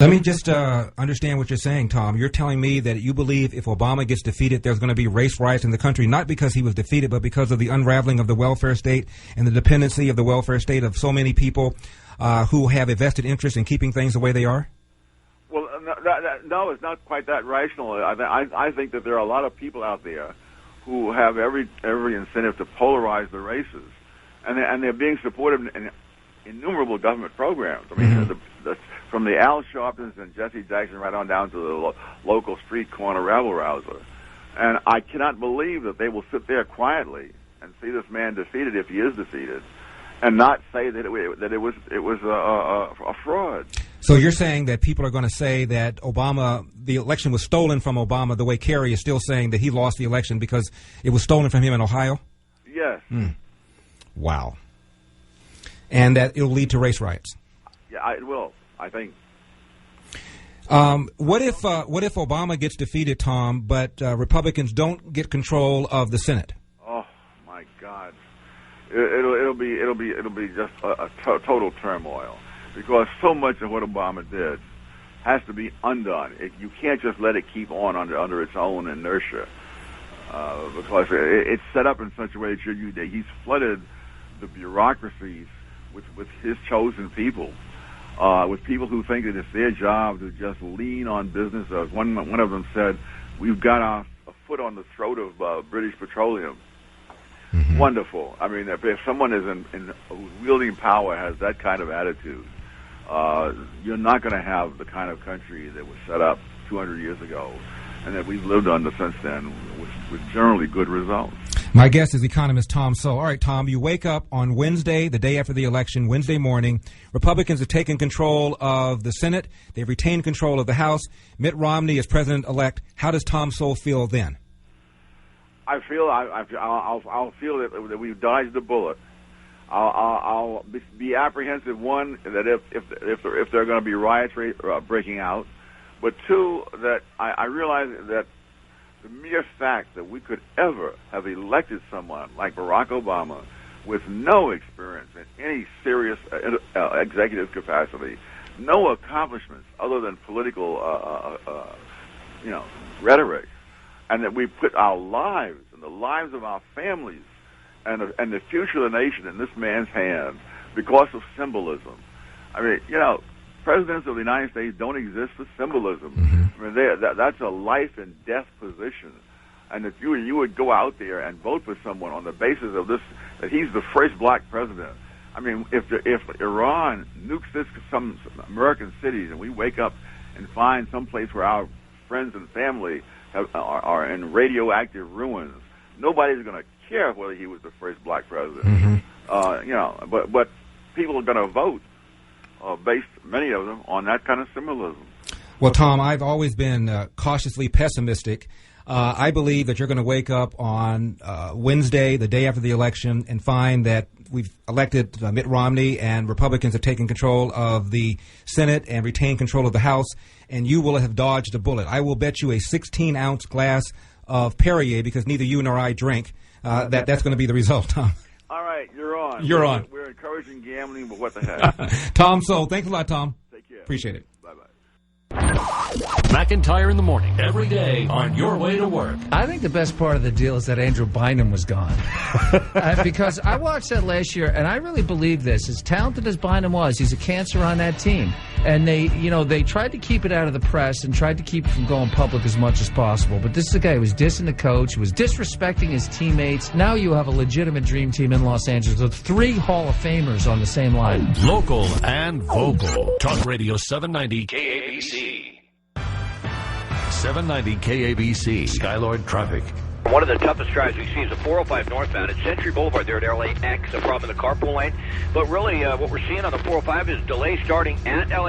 Let me just understand what you're saying, Tom. You're telling me that you believe if Obama gets defeated, there's going to be race riots in the country, not because he was defeated, but because of the unraveling of the welfare state and the dependency of the welfare state of so many people who have a vested interest in keeping things the way they are? Well, no, it's not quite that rational. I think that there are a lot of people out there who have every incentive to polarize the races, and they're being supported in innumerable government programs. I mean, from the Al Sharptons and Jesse Jackson right on down to the local street corner rabble-rouser. And I cannot believe that they will sit there quietly and see this man defeated if he is defeated, and not say that it was a fraud. So you're saying that people are going to say that the election was stolen from Obama, the way Kerry is still saying that he lost the election because it was stolen from him in Ohio? Yes. Wow. And that it'll lead to race riots? Yeah, it will, I think. What if Obama gets defeated, Tom, but Republicans don't get control of the Senate? Oh my God, it'll be just a total turmoil, because so much of what Obama did has to be undone. You can't just let it keep on under its own inertia, because it's set up in such a way that he's flooded the bureaucracies with his chosen people. With people who think that it's their job to just lean on business. One of them said, "We've got a foot on the throat of British Petroleum." Wonderful. I mean, if someone is in wielding power has that kind of attitude, you're not going to have the kind of country that was set up 200 years ago and that we've lived under since then with generally good results. My guest is economist Tom Sowell. All right, Tom, you wake up on Wednesday, the day after the election, Wednesday morning. Republicans have taken control of the Senate. They've retained control of the House. Mitt Romney is president-elect. How does Tom Sowell feel then? I feel I'll feel that we've dodged the bullet. I'll be apprehensive, one, that if there are going to be riots breaking out, but two, that I realize that the mere fact that we could ever have elected someone like Barack Obama with no experience in any serious executive capacity, no accomplishments other than political, rhetoric, and that we put our lives and the lives of our families and the future of the nation in this man's hands because of symbolism. I mean, presidents of the United States don't exist for symbolism. I mean, that's a life and death position. And if you would go out there and vote for someone on the basis of this, that he's the first black president. I mean, if Iran nukes some American cities and we wake up and find some place where our friends and family are in radioactive ruins, nobody's going to care whether he was the first black president. But people are going to vote. Based, many of them, on that kind of symbolism. Well, Tom, I've always been cautiously pessimistic. I believe that you're going to wake up on Wednesday, the day after the election, and find that we've elected Mitt Romney and Republicans have taken control of the Senate and retained control of the House, and you will have dodged a bullet. I will bet you a 16-ounce glass of Perrier, because neither you nor I drink, that's going to be the result, Tom. All right, you're on. You're on. We're encouraging gambling, but what the heck? Tom Sowell, thanks a lot, Tom. Take care. Appreciate it. Bye-bye. McIntyre in the morning, every day on your way to work. I think the best part of the deal is that Andrew Bynum was gone. Because I watched that last year, and I really believe this. As talented as Bynum was, he's a cancer on that team. And they tried to keep it out of the press and tried to keep it from going public as much as possible. But this is a guy who was dissing the coach, who was disrespecting his teammates. Now you have a legitimate dream team in Los Angeles with 3 Hall of Famers on the same line. Local and vocal. Talk Radio 790 KABC. 790 KABC. Skylord Traffic. One of the toughest drives we see is the 405 northbound at Century Boulevard there at LAX, a problem in the carpool lane. But really, what we're seeing on the 405 is delays starting at LAX.